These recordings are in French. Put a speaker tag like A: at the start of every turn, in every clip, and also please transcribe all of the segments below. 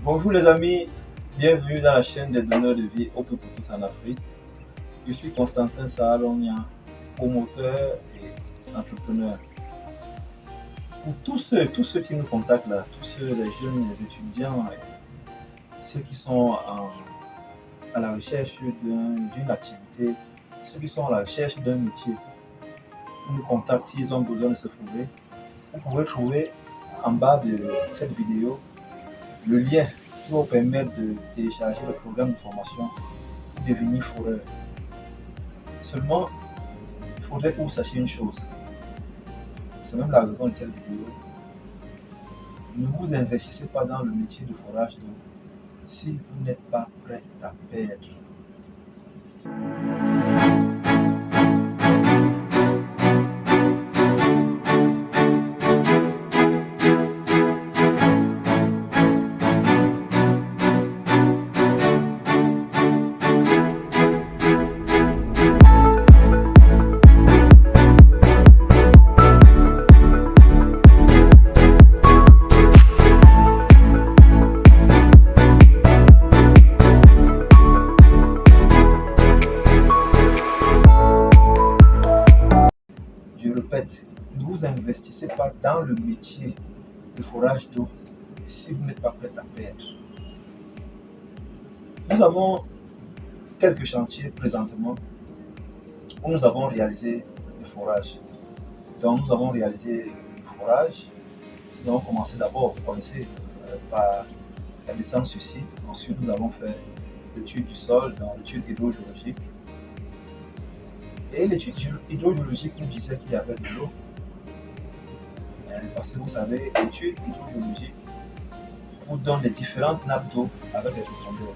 A: Bonjour les amis, bienvenue dans la chaîne des donneurs de vie Open pour tous en Afrique. Je suis Constantin Saalonia, promoteur et entrepreneur. Pour tous ceux qui nous contactent là, tous ceux, les jeunes, les étudiants, ceux qui sont à la recherche d'une activité, ceux qui sont à la recherche d'un métier, ils nous contactent, ils ont besoin de se former. Vous pouvez trouver en bas de cette vidéo le lien qui va vous permettre de télécharger le programme de formation pour devenir foreur. Seulement, il faudrait que vous sachiez une chose. C'est même la raison de cette vidéo. Ne vous investissez pas dans le métier de forage d'eau si vous n'êtes pas prêt à perdre. Je répète, ne vous investissez pas dans le métier de forage d'eau si vous n'êtes pas prêt à perdre. Nous avons quelques chantiers présentement où nous avons réalisé le forage. Donc nous avons réalisé le forage. Nous avons commencé d'abord, vous connaissez, par la descente sur site. Ensuite, nous avons fait l'étude du sol, dans l'étude hydrogéologique. Et l'étude hydrogéologique nous disait qu'il y avait de l'eau. Parce que vous savez, l'étude hydrogéologique vous donne les différentes nappes d'eau avec les profondeurs.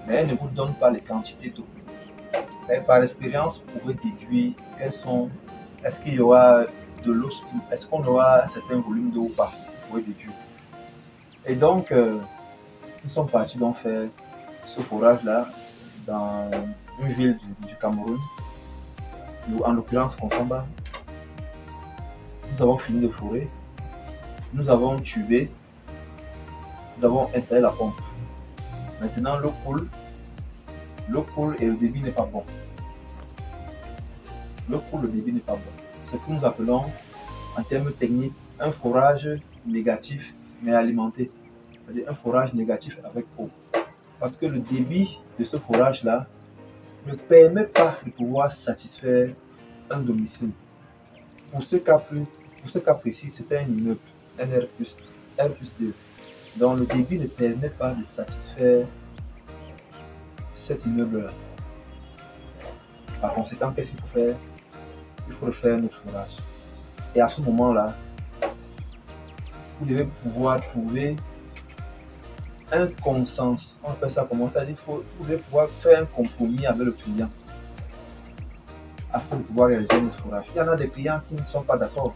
A: Mais elle ne vous donne pas les quantités d'eau. Par expérience, vous pouvez déduire est-ce qu'il y aura de l'eau, est-ce qu'on aura un certain volume d'eau ou pas. Vous pouvez déduire. Et donc, nous sommes partis donc faire ce forage-là dans une ville du Cameroun, en l'occurrence Konsamba. Nous avons fini de forer, nous avons tubé, nous avons installé la pompe. Maintenant l'eau coule et le débit n'est pas bon. L'eau coule, le débit n'est pas bon. C'est ce que nous appelons en termes techniques un forage négatif mais alimenté. C'est-à-dire un forage négatif avec eau. Parce que le débit de ce forage-là ne permet pas de pouvoir satisfaire un domicile. Pour ce cas précis, c'était un immeuble, un R+2. Donc le débit ne permet pas de satisfaire cet immeuble-là. Par conséquent, qu'est-ce qu'il faut faire? Il faut refaire notre forage. Et à ce moment-là, vous devez pouvoir trouver un consensus. On appelle ça comment? C'est-à-dire vous devez pouvoir faire un compromis avec le client afin de pouvoir réaliser notre forage. Il y en a des clients qui ne sont pas d'accord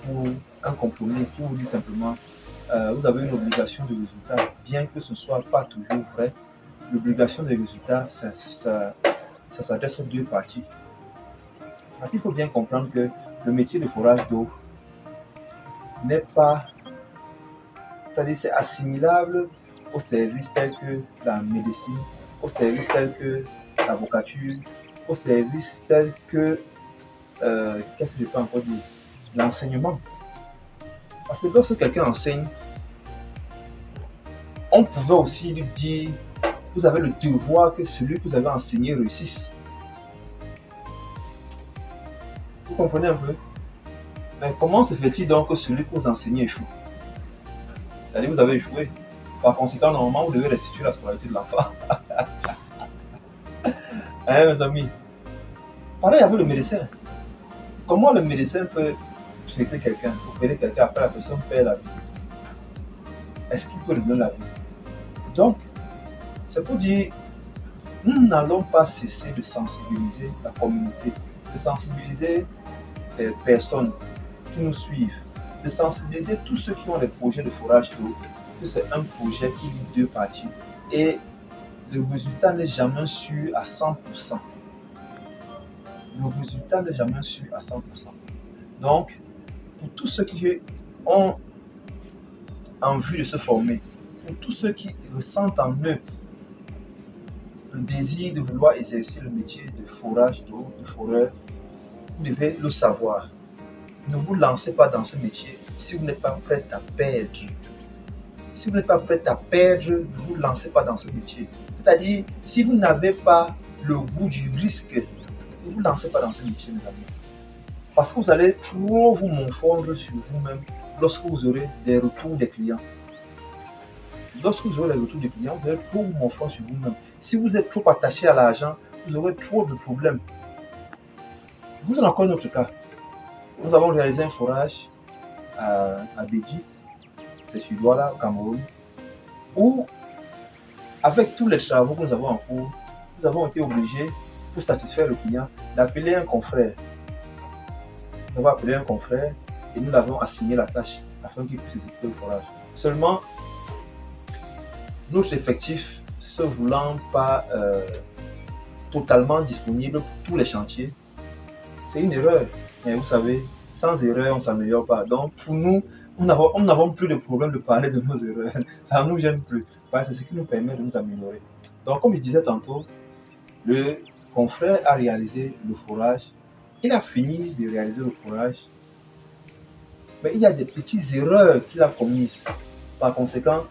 A: pour un compromis, qui vous dit simplement vous avez une obligation de résultat, bien que ce ne soit pas toujours vrai. L'obligation de résultat, ça s'adresse aux deux parties. Parce qu'il faut bien comprendre que le métier de forage d'eau n'est pas, c'est-à-dire c'est assimilable aux services tels que la médecine, aux services tels que l'avocature, aux services tels que, qu'est-ce que je peux encore dire, l'enseignement. Parce que lorsque quelqu'un enseigne, on pouvait aussi lui dire, vous avez le devoir que celui que vous avez enseigné réussisse. Vous comprenez un peu? Mais comment se fait-il donc que celui que vous enseignez échoue? C'est-à-dire que vous avez échoué. Par conséquent, normalement, vous devez restituer la scolarité de l'enfant. Hein, mes amis? Pareil avec le médecin. Comment le médecin peut traiter quelqu'un, opérer quelqu'un après la personne perd la vie? Est-ce qu'il peut redonner la vie? Donc, c'est pour dire, nous n'allons pas cesser de sensibiliser la communauté, de sensibiliser les personnes qui nous suivent, de sensibiliser tous ceux qui ont des projets de forage d'eau, que c'est un projet qui lie deux parties et le résultat n'est jamais sûr à 100%. Le résultat n'est jamais sûr à 100%. Donc, pour tous ceux qui ont envie de se former, pour tous ceux qui ressentent en eux le désir de vouloir exercer le métier de forage d'eau, de foreur, vous devez le savoir. Ne vous lancez pas dans ce métier si vous n'êtes pas prêt à perdre. Si vous n'êtes pas prêt à perdre, ne vous lancez pas dans ce métier. C'est-à-dire, si vous n'avez pas le goût du risque, ne vous lancez pas dans ce métier, mes amis. Parce que vous allez trop vous morfondre sur vous-même lorsque vous aurez des retours des clients. Lorsque vous aurez les retours des clients, vous allez trop vous morfondre sur vous-même. Si vous êtes trop attaché à l'argent, vous aurez trop de problèmes. Je vous donne encore un autre cas. Nous avons réalisé un forage à Bédi, c'est sur Douala, au Cameroun, où, avec tous les travaux que nous avons en cours, nous avons été obligés, pour satisfaire le client, d'appeler un confrère. Nous avons appelé un confrère et nous l'avons assigné la tâche afin qu'il puisse exécuter le forage. Seulement, notre effectif, se voulant pas totalement disponible pour tous les chantiers, c'est une erreur. Mais vous savez, sans erreur, on ne s'améliore pas. Donc, pour nous, nous n'avons plus de problème de parler de nos erreurs. Ça ne nous gêne plus. C'est ce qui nous permet de nous améliorer. Donc, comme je disais tantôt, le confrère a réalisé le forage. Il a fini de réaliser le forage. Mais il y a des petites erreurs qu'il a commises. Par conséquent,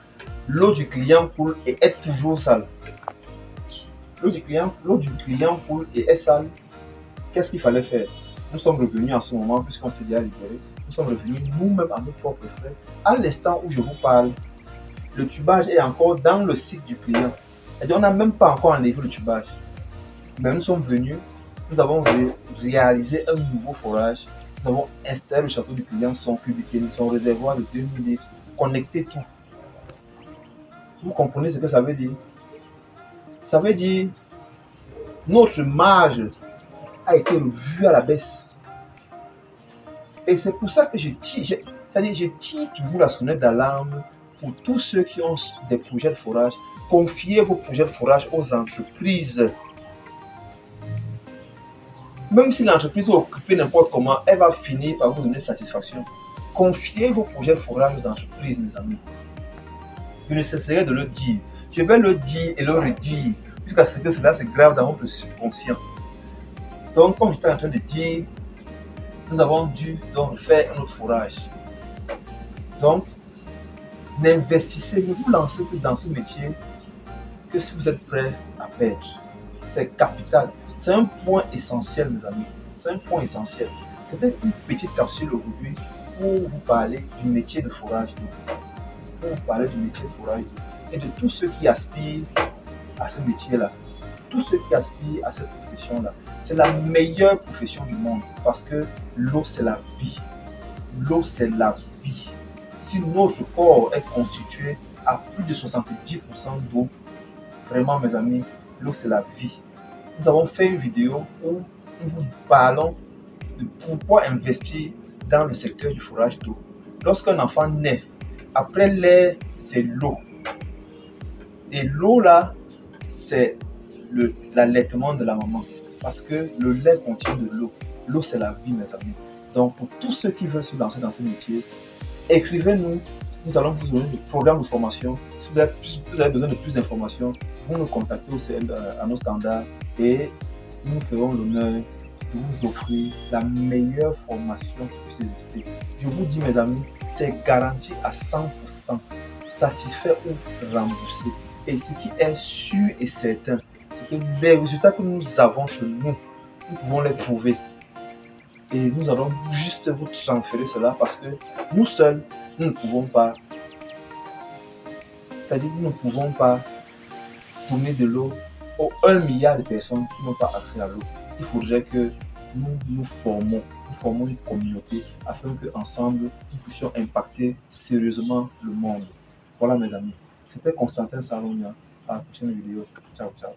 A: l'eau du client coule et est toujours sale. L'eau du client coule et est sale. Qu'est-ce qu'il fallait faire? Nous sommes revenus en ce moment, puisqu'on s'est déjà libéré, nous sommes revenus nous-mêmes à nos propres frais. À l'instant où je vous parle, le tubage est encore dans le site du client. Et on n'a même pas encore enlevé le tubage. Mais nous sommes venus, nous avons réalisé un nouveau forage. Nous avons installé le château du client, son cubicle, son réservoir de 2000 litres, connecté tout. Vous comprenez ce que ça veut dire? Ça veut dire notre marge a été revue à la baisse. Et c'est pour ça que je tire toujours la sonnette d'alarme pour tous ceux qui ont des projets de forage. Confiez vos projets de forage aux entreprises. Même si l'entreprise est occupée n'importe comment, elle va finir par vous donner satisfaction. Confiez vos projets de forage aux entreprises, mes amis. Je ne cesserai de le dire. Je vais le dire et le redire, jusqu'à ce que cela se grave dans votre subconscient. Donc, comme j'étais en train de dire, nous avons dû donc faire un autre forage. Donc, n'investissez, ne vous lancez plus dans ce métier que si vous êtes prêt à perdre. C'est capital. C'est un point essentiel, mes amis. C'est un point essentiel. C'était une petite capsule aujourd'hui pour vous parler du métier de forage d'eau. Pour vous parler du métier de forage d'eau et de tous ceux qui aspirent à ce métier-là. Tous ceux qui aspirent à cette profession-là. C'est la meilleure profession du monde parce que l'eau, c'est la vie. L'eau, c'est la vie. Si notre corps est constitué à plus de 70% d'eau, vraiment, mes amis, l'eau, c'est la vie. Nous avons fait une vidéo où nous vous parlons de pourquoi investir dans le secteur du forage d'eau. Lorsqu'un enfant naît, après l'air, c'est l'eau. Et l'eau, là, c'est l'allaitement de la maman. Parce que le lait contient de l'eau. L'eau, c'est la vie, mes amis. Donc, pour tous ceux qui veulent se lancer dans ce métier, écrivez-nous. Nous allons vous donner des programmes de formation. Si vous avez besoin de plus d'informations, vous nous contactez à nos standards et nous ferons l'honneur de vous offrir la meilleure formation qui puisse exister. Je vous dis, mes amis, c'est garanti à 100%, satisfait ou remboursé. Et ce qui est sûr et certain, c'est que les résultats que nous avons chez nous, nous pouvons les prouver. Et nous allons juste vous transférer cela parce que nous seuls, nous ne pouvons pas. C'est-à-dire que nous ne pouvons pas donner de l'eau aux 1 milliard de personnes qui n'ont pas accès à l'eau. Il faudrait que nous formons une communauté afin qu'ensemble, nous puissions impacter sérieusement le monde. Voilà, mes amis. C'était Constantin Salonia. À la prochaine vidéo. Ciao, ciao.